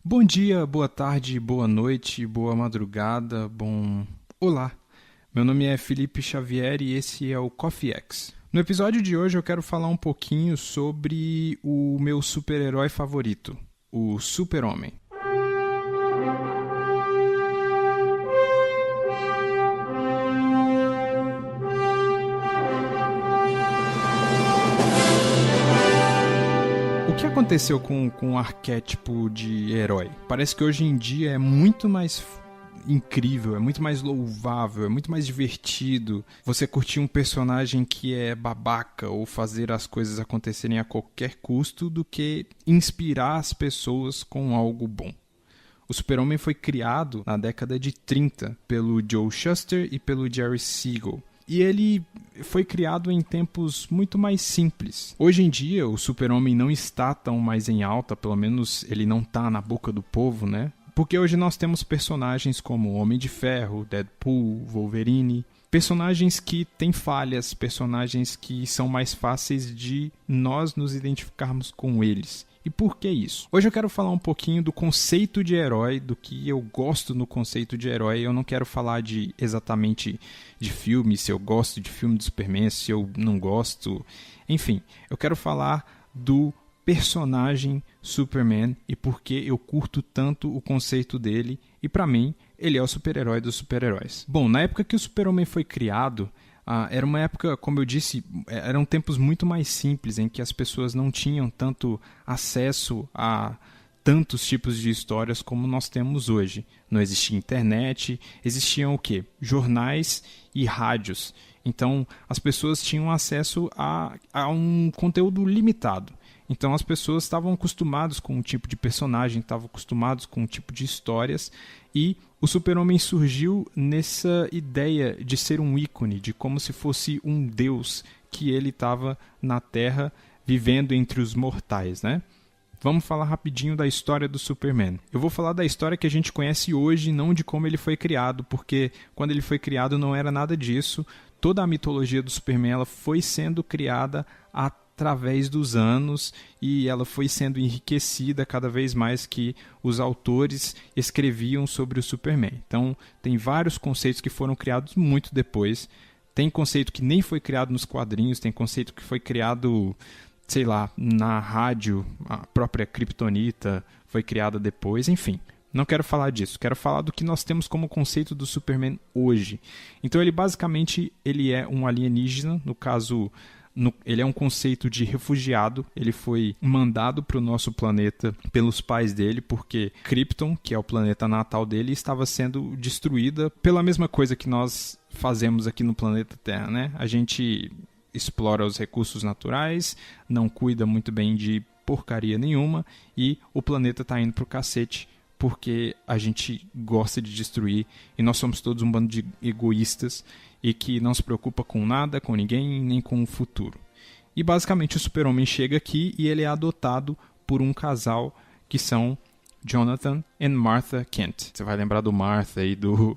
Bom dia, boa tarde, boa noite, boa madrugada, Olá! Meu nome é Felipe Xavier e esse é o Coffee X. No episódio de hoje eu quero falar um pouquinho sobre o meu super-herói favorito, o Super-Homem. O que aconteceu com o arquétipo de herói? Parece que hoje em dia é muito mais incrível, é muito mais louvável, é muito mais divertido você curtir um personagem que é babaca ou fazer as coisas acontecerem a qualquer custo do que inspirar as pessoas com algo bom. O Super-Homem foi criado na década de 30 pelo Joe Shuster e pelo Jerry Siegel. E ele foi criado em tempos muito mais simples. Hoje em dia, o Super-Homem não está tão mais em alta, pelo menos ele não está na boca do povo, né? Porque hoje nós temos personagens como Homem de Ferro, Deadpool, Wolverine. Personagens que têm falhas, personagens que são mais fáceis de nós nos identificarmos com eles. E por que isso? Hoje eu quero falar um pouquinho do conceito de herói, do que eu gosto no conceito de herói. Eu não quero falar exatamente de filme, se eu gosto de filme do Superman, se eu não gosto. Enfim, eu quero falar do personagem Superman e por que eu curto tanto o conceito dele. E pra mim, ele é o super-herói dos super-heróis. Bom, na época que o Super-Homem foi criado, era uma época, como eu disse, eram tempos muito mais simples, em que as pessoas não tinham tanto acesso a tantos tipos de histórias como nós temos hoje. Não existia internet, existiam o quê? Jornais e rádios. Então, as pessoas tinham acesso a um conteúdo limitado. Então, as pessoas estavam acostumadas com um tipo de personagem, estavam acostumados com um tipo de histórias, e o Super-Homem surgiu nessa ideia de ser um ícone, de como se fosse um deus que ele estava na Terra vivendo entre os mortais, né? Vamos falar rapidinho da história do Superman. Eu vou falar da história que a gente conhece hoje, não de como ele foi criado, porque quando ele foi criado não era nada disso. Toda a mitologia do Superman ela foi sendo criada através dos anos e ela foi sendo enriquecida cada vez mais que os autores escreviam sobre o Superman. Então, tem vários conceitos que foram criados muito depois. Tem conceito que nem foi criado nos quadrinhos, tem conceito que foi criado, sei lá, na rádio, a própria Kryptonita foi criada depois, enfim. Não quero falar disso, quero falar do que nós temos como conceito do Superman hoje. Então ele basicamente ele é um alienígena, no caso, ele é um conceito de refugiado, ele foi mandado para o nosso planeta pelos pais dele, porque Krypton, que é o planeta natal dele, estava sendo destruída pela mesma coisa que nós fazemos aqui no planeta Terra, né? A gente explora os recursos naturais, não cuida muito bem de porcaria nenhuma e o planeta está indo pro cacete porque a gente gosta de destruir e nós somos todos um bando de egoístas e que não se preocupa com nada, com ninguém, nem com o futuro. E basicamente o Super-Homem chega aqui e ele é adotado por um casal que são Jonathan e Martha Kent. Você vai lembrar do Martha e do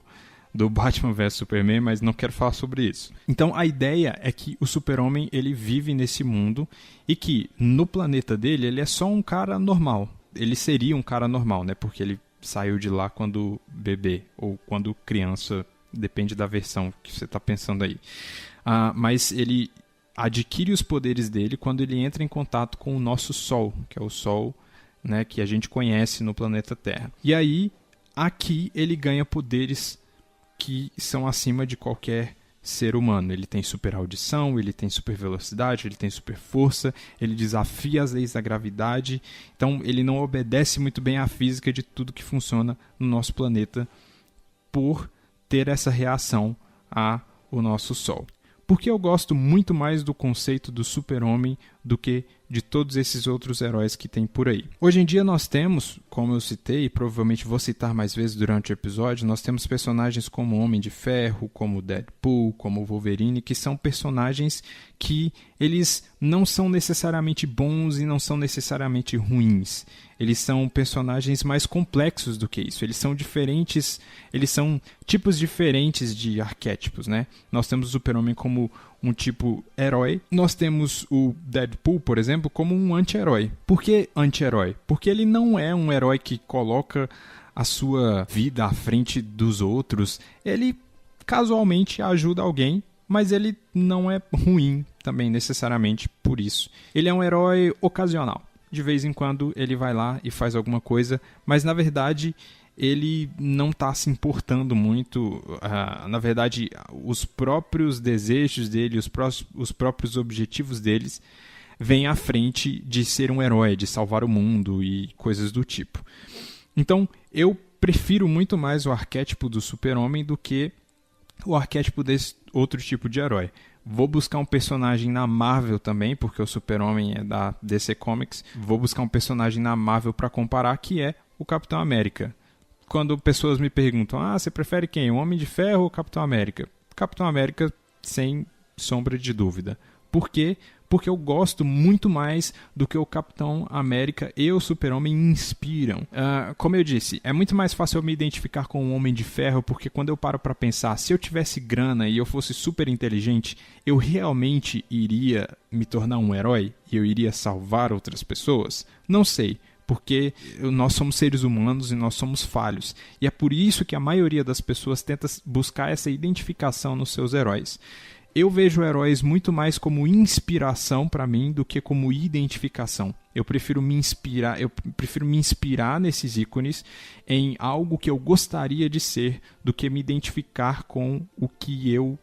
Batman vs Superman, mas não quero falar sobre isso. Então a ideia é que o Super-Homem ele vive nesse mundo e que no planeta dele ele é só um cara normal. Ele seria um cara normal, né? Porque ele saiu de lá quando bebê ou quando criança, depende da versão que você está pensando aí. Mas ele adquire os poderes dele quando ele entra em contato com o nosso Sol, que é o Sol, né, que a gente conhece no planeta Terra. E aí, aqui ele ganha poderes que são acima de qualquer ser humano. Ele tem super audição, ele tem super velocidade, ele tem super força, ele desafia as leis da gravidade. Então ele não obedece muito bem à física de tudo que funciona no nosso planeta por ter essa reação ao nosso Sol. Porque eu gosto muito mais do conceito do Super-Homem do que de todos esses outros heróis que tem por aí. Hoje em dia nós temos, como eu citei, e provavelmente vou citar mais vezes durante o episódio, nós temos personagens como Homem de Ferro, como Deadpool, como Wolverine, que são personagens que eles não são necessariamente bons e não são necessariamente ruins. Eles são personagens mais complexos do que isso. Eles são diferentes, eles são tipos diferentes de arquétipos, né? Nós temos o Super-Homem como um tipo herói. Nós temos o Deadpool, por exemplo, como um anti-herói. Por que anti-herói? Porque ele não é um herói que coloca a sua vida à frente dos outros. Ele casualmente ajuda alguém, mas ele não é ruim também necessariamente por isso. Ele é um herói ocasional. De vez em quando ele vai lá e faz alguma coisa, mas na verdade ele não está se importando muito. Na verdade, os próprios desejos dele, os próprios objetivos deles vêm à frente de ser um herói, de salvar o mundo e coisas do tipo. Então, eu prefiro muito mais o arquétipo do super-homem do que o arquétipo desse outro tipo de herói. Vou buscar um personagem na Marvel também, porque o Super-Homem é da DC Comics. Vou buscar um personagem na Marvel para comparar, que é o Capitão América. Quando pessoas me perguntam, você prefere quem? O Homem de Ferro ou o Capitão América? Capitão América, sem sombra de dúvida. Por quê? Porque eu gosto muito mais do que o Capitão América e o Super-Homem inspiram. Como eu disse, é muito mais fácil eu me identificar com o Homem de Ferro, porque quando eu paro para pensar, se eu tivesse grana e eu fosse super inteligente, eu realmente iria me tornar um herói? E eu iria salvar outras pessoas? Não sei. Porque nós somos seres humanos e nós somos falhos. E é por isso que a maioria das pessoas tenta buscar essa identificação nos seus heróis. Eu vejo heróis muito mais como inspiração para mim do que como identificação. Eu prefiro me inspirar nesses ícones em algo que eu gostaria de ser do que me identificar com o que eu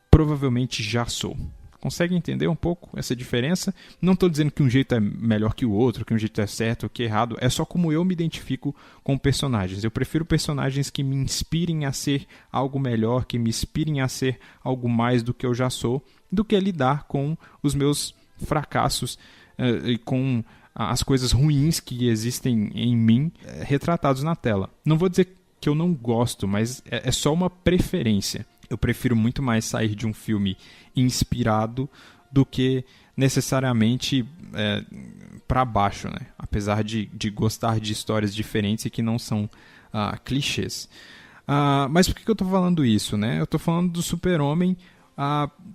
provavelmente já sou. Consegue entender um pouco essa diferença? Não estou dizendo que um jeito é melhor que o outro, que um jeito é certo ou que é errado. É só como eu me identifico com personagens. Eu prefiro personagens que me inspirem a ser algo melhor, que me inspirem a ser algo mais do que eu já sou, do que lidar com os meus fracassos e com as coisas ruins que existem em mim retratados na tela. Não vou dizer que eu não gosto, mas é só uma preferência. Eu prefiro muito mais sair de um filme inspirado do que necessariamente para baixo, né? Apesar de gostar de histórias diferentes e que não são clichês. Mas por que eu estou falando isso, né? Eu estou falando do Super-Homem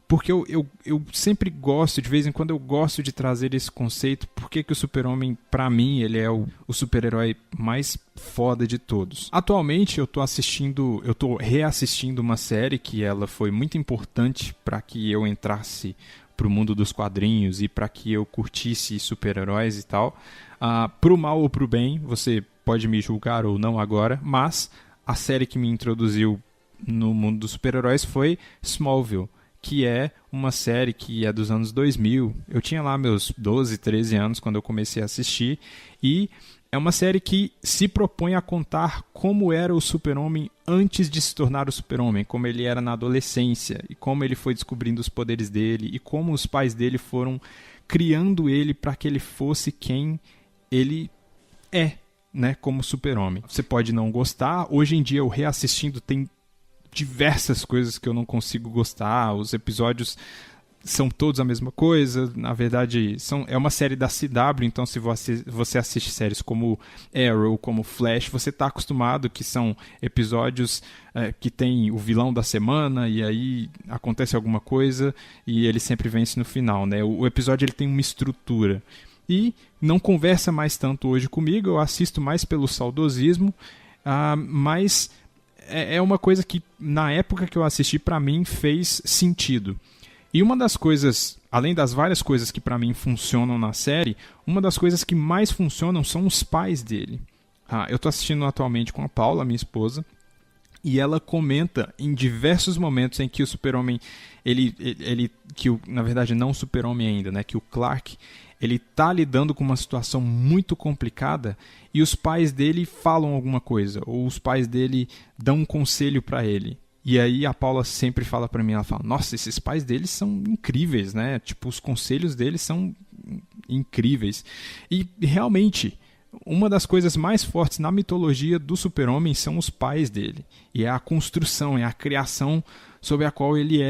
porque eu sempre gosto, de vez em quando eu gosto de trazer esse conceito. Por que o Super-Homem, pra mim, ele é o super-herói mais foda de todos. Atualmente eu tô reassistindo uma série que ela foi muito importante para que eu entrasse pro mundo dos quadrinhos e para que eu curtisse super-heróis e tal. Pro mal ou pro bem, você pode me julgar ou não agora, mas a série que me introduziu no mundo dos super-heróis foi Smallville, que é uma série que é dos anos 2000. Eu tinha lá meus 12, 13 anos quando eu comecei a assistir, e é uma série que se propõe a contar como era o Super-Homem antes de se tornar o Super-Homem, como ele era na adolescência, e como ele foi descobrindo os poderes dele, e como os pais dele foram criando ele para que ele fosse quem ele é, né, como Super-Homem. Você pode não gostar, hoje em dia eu reassistindo tem diversas coisas que eu não consigo gostar, os episódios são todos a mesma coisa, na verdade é uma série da CW, então se você assiste séries como Arrow, como Flash, você está acostumado que são episódios que tem o vilão da semana e aí acontece alguma coisa e ele sempre vence no final, né? O episódio ele tem uma estrutura e não conversa mais tanto hoje comigo, eu assisto mais pelo saudosismo, mas é uma coisa que, na época que eu assisti, pra mim fez sentido. E uma das coisas, além das várias coisas que pra mim funcionam na série, uma das coisas que mais funcionam são os pais dele. Eu tô assistindo atualmente com a Paula, minha esposa, e ela comenta em diversos momentos em que o Super-Homem, na verdade não o Super-Homem ainda, né, que o Clark, ele tá lidando com uma situação muito complicada e os pais dele falam alguma coisa, ou os pais dele dão um conselho para ele. E aí a Paula sempre fala para mim, ela fala, nossa, esses pais deles são incríveis, né? Tipo, os conselhos deles são incríveis. E realmente, uma das coisas mais fortes na mitologia do Super-Homem são os pais dele. E é a construção, é a criação sobre a qual ele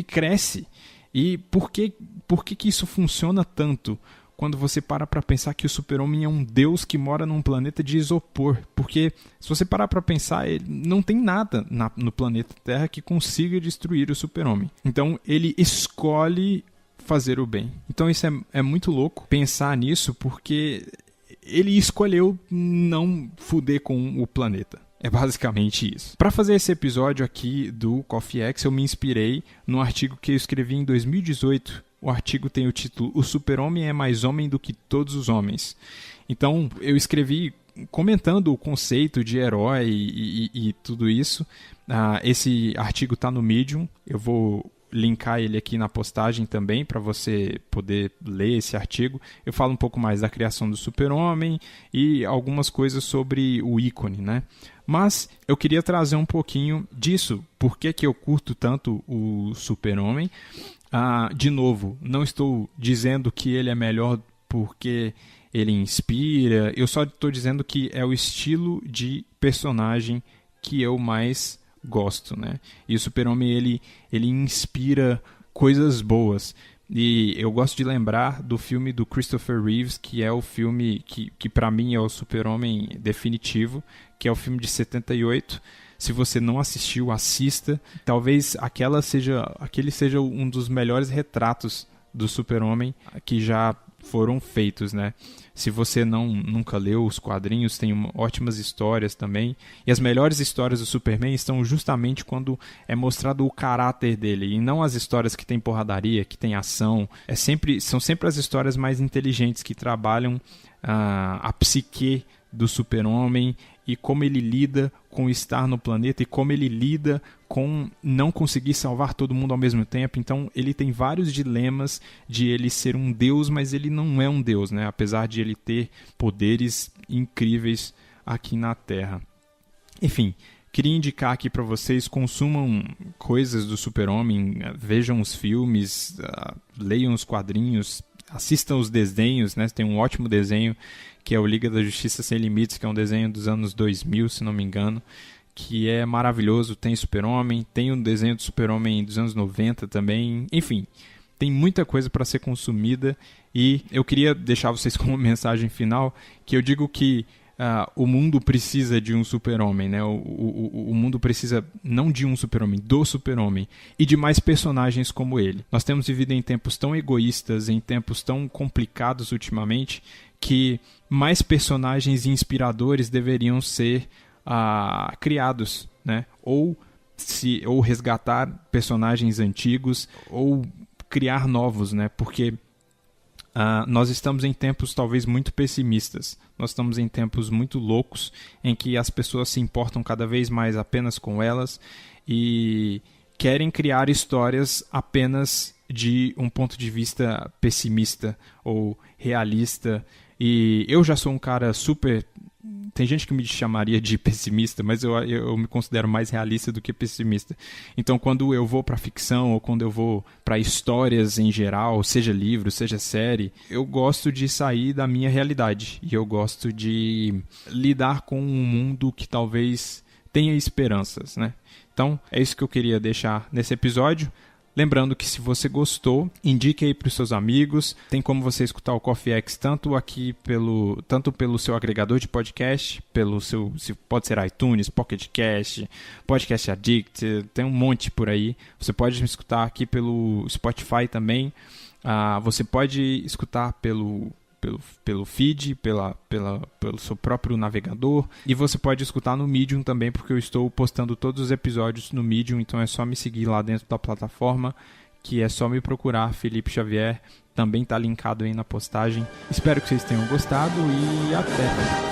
cresce. E por que isso funciona tanto quando você para pra pensar que o super-homem é um deus que mora num planeta de isopor. Porque, se você parar pra pensar, não tem nada no planeta Terra que consiga destruir o super-homem. Então, ele escolhe fazer o bem. Então, isso é muito louco pensar nisso, porque ele escolheu não fuder com o planeta. É basicamente isso. Para fazer esse episódio aqui do Coffee X, eu me inspirei num artigo que eu escrevi em 2018. O artigo tem o título O Super-Homem é mais homem do que todos os homens. Então, eu escrevi comentando o conceito de herói e tudo isso. Esse artigo está no Medium. Eu vou linkar ele aqui na postagem também para você poder ler esse artigo. Eu falo um pouco mais da criação do Super-Homem e algumas coisas sobre o ícone, né? Mas eu queria trazer um pouquinho disso. Por que eu curto tanto o Super-Homem? De novo, não estou dizendo que ele é melhor porque ele inspira. Eu só estou dizendo que é o estilo de personagem que eu mais gosto, né? E o Super-Homem, ele inspira coisas boas. E eu gosto de lembrar do filme do Christopher Reeves, que é o filme que para mim é o Super-Homem definitivo, que é o filme de 78. Se você não assistiu, assista. Talvez aquele seja um dos melhores retratos do Super-Homem que já foram feitos, né? Se você nunca leu os quadrinhos, tem ótimas histórias também. E as melhores histórias do Superman estão justamente quando é mostrado o caráter dele, e não as histórias que tem porradaria, que tem ação. São sempre as histórias mais inteligentes que trabalham a psique do Super-Homem e como ele lida com estar no planeta e como ele lida com não conseguir salvar todo mundo ao mesmo tempo. Então ele tem vários dilemas de ele ser um deus, mas ele não é um deus, né? Apesar de ele ter poderes incríveis aqui na Terra. Enfim, queria indicar aqui para vocês, consumam coisas do Super-Homem, vejam os filmes, leiam os quadrinhos, assistam os desenhos, né? Tem um ótimo desenho que é o Liga da Justiça Sem Limites, que é um desenho dos anos 2000, se não me engano, que é maravilhoso. Tem Super-Homem, tem um desenho do Super-Homem dos anos 90 também. Enfim, tem muita coisa para ser consumida e eu queria deixar vocês com uma mensagem final, que eu digo que o mundo precisa de um super-homem, né? O mundo precisa não de um super-homem, do super-homem e de mais personagens como ele. Nós temos vivido em tempos tão egoístas, em tempos tão complicados ultimamente, que mais personagens inspiradores deveriam ser criados, né? Ou resgatar personagens antigos, ou criar novos, né? Porque nós estamos em tempos talvez muito pessimistas. Nós estamos em tempos muito loucos em que as pessoas se importam cada vez mais apenas com elas e querem criar histórias apenas de um ponto de vista pessimista ou realista. E eu já sou um cara super... Tem gente que me chamaria de pessimista, mas eu me considero mais realista do que pessimista. Então, quando eu vou para ficção ou quando eu vou para histórias em geral, seja livro, seja série, eu gosto de sair da minha realidade. E eu gosto de lidar com um mundo que talvez tenha esperanças, né? Então, é isso que eu queria deixar nesse episódio. Lembrando que se você gostou, indique aí para os seus amigos. Tem como você escutar o Coffee X tanto pelo seu agregador de podcast, pode ser iTunes, Pocket Cast, Podcast Addict, tem um monte por aí. Você pode me escutar aqui pelo Spotify também. Você pode escutar pelo feed, pelo seu próprio navegador, e você pode escutar no Medium também, porque eu estou postando todos os episódios no Medium, então é só me seguir lá dentro da plataforma, que é só me procurar, Felipe Xavier, também está linkado aí na postagem. Espero que vocês tenham gostado e até!